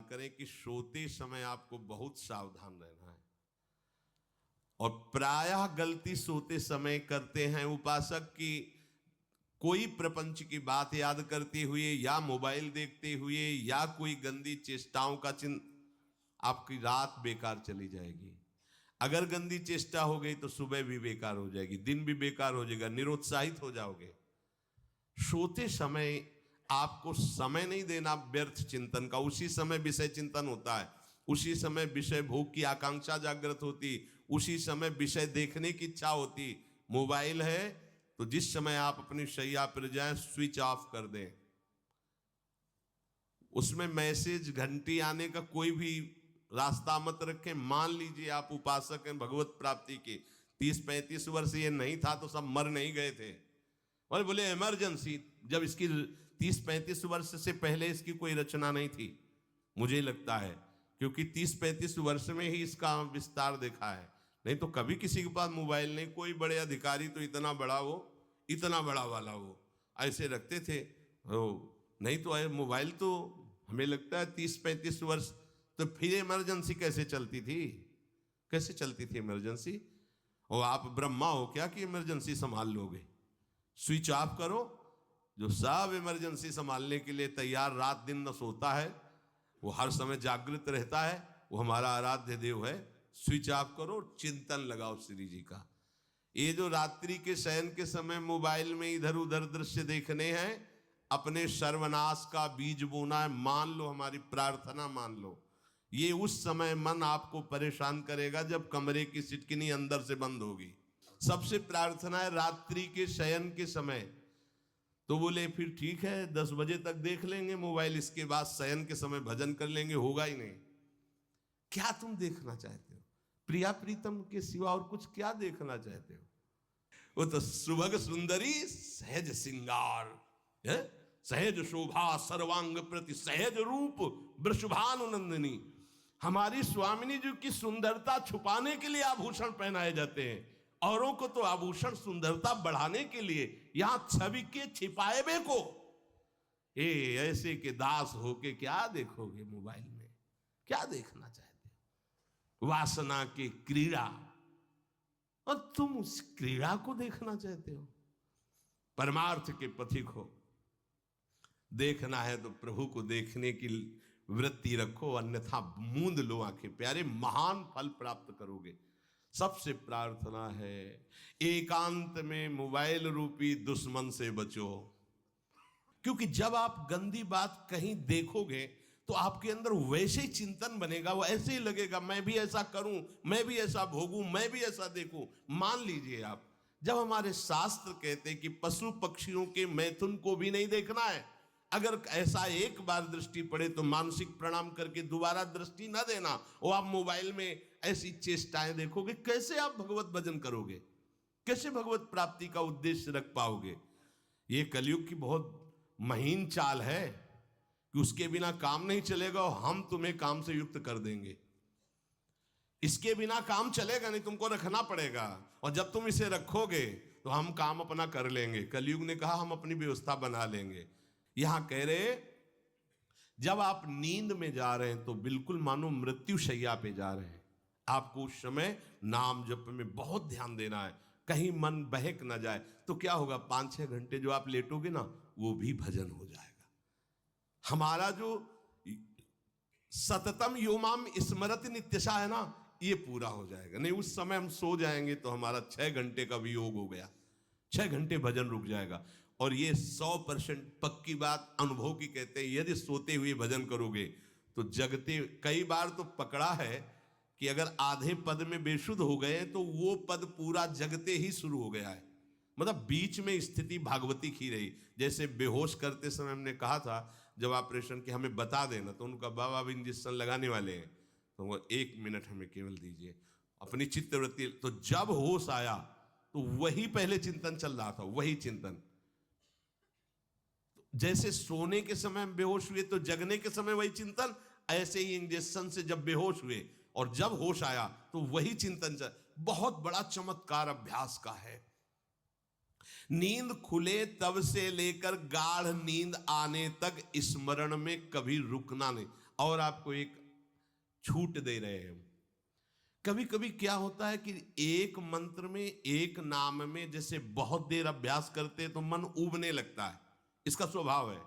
करें कि सोते समय आपको बहुत सावधान रहना है। और प्रायः गलती सोते समय करते हैं उपासक की, कोई प्रपंच की बात याद करते हुए या मोबाइल देखते हुए या कोई गंदी चेष्टाओं का आपकी रात बेकार चली जाएगी। अगर गंदी चेष्टा हो गई तो सुबह भी बेकार हो जाएगी, दिन भी बेकार हो जाएगा, निरुत्साहित हो जाओगे। सोते समय आपको समय नहीं देना व्यर्थ चिंतन का। उसी समय विषय चिंतन होता है, उसी समय विषय भोग की आकांक्षा जागृत होती, उसी समय विषय देखने की इच्छा होती। मोबाइल है तो जिस समय आप अपनी शैया पर जाएं स्विच ऑफ कर दें। उसमें मैसेज घंटी आने का कोई भी रास्ता मत रखें। मान लीजिए आप उपासक हैं भगवत प्राप्ति के, 30-35 वर्ष ये नहीं था तो सब मर नहीं गए थे। और बोले इमरजेंसी, जब इसकी 30-35 वर्ष से पहले इसकी कोई रचना नहीं थी, मुझे लगता है, क्योंकि 30-35 वर्ष में ही इसका विस्तार देखा है। नहीं तो कभी किसी के पास मोबाइल नहीं। कोई बड़े अधिकारी तो इतना बड़ा वो, इतना बड़ा वाला वो ऐसे रखते थे। नहीं तो मोबाइल तो हमें लगता है 30-35 वर्ष। तो फिर इमरजेंसी कैसे चलती थी? कैसे चलती थी इमरजेंसी? और आप ब्रह्मा हो क्या कि इमरजेंसी संभाल लोगे? स्विच ऑफ करो। जो सब इमरजेंसी संभालने के लिए तैयार, रात दिन न सोता है, वो हर समय जागृत रहता है, वो हमारा आराध्य देव है। स्विच ऑफ करो, चिंतन लगाओ श्री जी का। ये जो रात्रि के शयन के समय मोबाइल में इधर उधर दृश्य देखने हैं, अपने सर्वनाश का बीज बोना है। मान लो, हमारी प्रार्थना मान लो, ये उस समय मन आपको परेशान करेगा जब कमरे की सिटकिनी अंदर से बंद होगी। सबसे प्रार्थना है रात्रि के शयन के समय। तो बोले फिर ठीक है 10 बजे तक देख लेंगे मोबाइल, इसके बाद शयन के समय भजन कर लेंगे। होगा ही नहीं। क्या तुम देखना चाहते हो? प्रिया प्रीतम के सिवा और कुछ क्या देखना चाहते हो? वो तो सुभग सुंदरी सहज सिंगार है, सहज शोभा सर्वांग प्रति सहज रूप वृषभानुनंदिनी। हमारी स्वामिनी जी की सुंदरता छुपाने के लिए आभूषण पहनाए जाते हैं, औरों को तो आभूषण सुंदरता बढ़ाने के लिए। यहां छवि के छिपाए बे को ऐसे के दास होके क्या देखोगे मोबाइल में? क्या देखना चाहते हो? वासना की क्रीड़ा, और तुम उस क्रीड़ा को देखना चाहते हो? परमार्थ के पथिक हो। देखना है तो प्रभु को देखने की वृत्ति रखो, अन्यथा मूंद लो आंखें। प्यारे, महान फल प्राप्त करोगे। सबसे प्रार्थना है एकांत में मोबाइल रूपी दुश्मन से बचो। क्योंकि जब आप गंदी बात कहीं देखोगे तो आपके अंदर वैसे ही चिंतन बनेगा, वो ऐसे ही लगेगा मैं भी ऐसा करूं, मैं भी ऐसा भोगूं, मैं भी ऐसा देखूं। मान लीजिए आप, जब हमारे शास्त्र कहते हैं कि पशु पक्षियों के मैथुन को भी नहीं देखना है, अगर ऐसा एक बार दृष्टि पड़े तो मानसिक प्रणाम करके दोबारा दृष्टि न देना। और आप मोबाइल में ऐसी चेष्टाएं देखोगे, कैसे आप भगवत भजन करोगे? कैसे भगवत प्राप्ति का उद्देश्य रख पाओगे? ये कलयुग की बहुत महीन चाल है कि उसके बिना काम नहीं चलेगा और हम तुम्हें काम से युक्त कर देंगे। इसके बिना काम चलेगा नहीं, तुमको रखना पड़ेगा। और जब तुम इसे रखोगे तो हम काम अपना कर लेंगे। कलयुग ने कहा हम अपनी व्यवस्था बना लेंगे। यहां कह रहे जब आप नींद में जा रहे हैं तो बिल्कुल मानो मृत्यु शैया पे जा रहे हैं। आपको उस समय नाम जप में बहुत ध्यान देना है, कहीं मन बहक ना जाए। तो क्या होगा, 5-6 घंटे जो आप लेटोगे ना, वो भी भजन हो जाएगा। हमारा जो सततम योमाम स्मरति नित्यशा है ना, ये पूरा हो जाएगा। नहीं, उस समय हम सो जाएंगे तो हमारा 6 घंटे का वियोग हो गया, 6 घंटे भजन रुक जाएगा। और ये 100% पक्की बात अनुभव की कहते हैं, यदि सोते हुए भजन करोगे तो जगते। कई बार तो पकड़ा है कि अगर आधे पद में बेशुद्ध हो गए तो वो पद पूरा जगते ही शुरू हो गया है। मतलब बीच में स्थिति भागवती की रही। जैसे बेहोश करते समय हमने कहा था जब ऑपरेशन के हमें बता देना, तो उनका बाबा अब इंजेक्शन लगाने वाले हैं तो वो 1 मिनट हमें केवल दीजिए, अपनी चित्तवृत्ति। तो जब होश आया तो वही पहले चिंतन चल रहा था, वही चिंतन। जैसे सोने के समय हम बेहोश हुए तो जगने के समय वही चिंतन, ऐसे ही इंजेक्शन से जब बेहोश हुए और जब होश आया तो वही चिंतन चल। बहुत बड़ा चमत्कार अभ्यास का है। नींद खुले तब से लेकर गाढ़ नींद आने तक स्मरण में कभी रुकना नहीं। और आपको एक छूट दे रहे हैं। कभी कभी क्या होता है कि एक मंत्र में, एक नाम में जैसे बहुत देर अभ्यास करते हैं तो मन उबने लगता है, इसका स्वभाव है।